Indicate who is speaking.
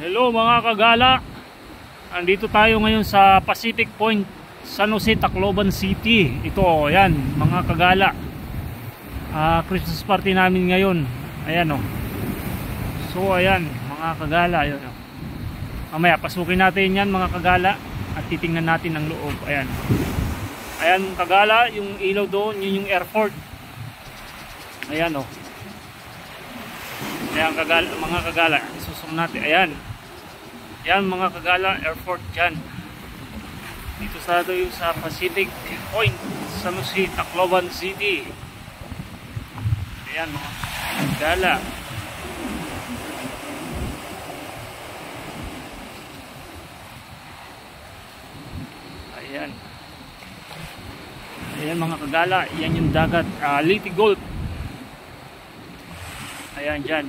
Speaker 1: Hello mga kagala, andito tayo ngayon sa Pacific Point, San Jose, Tacloban City. Ito, ayan mga kagala, Christmas party namin ngayon. Ayan o. So ayan mga kagala, ayan, o. Mamaya pasukin natin yan mga kagala at titingnan natin ang loob. Ayan, ayan kagala, yung ilaw doon, yun yung airport. Ayan o. Ayan kagala, mga kagala, isusum natin. Ayan, yan mga kagala, airport dyan. Dito sa Pacific Point, San Jose, Tacloban City. Ayan mga kagala. Ayan. Ayan mga kagala, yan yung dagat, Leyte Gulf. Ayan dyan.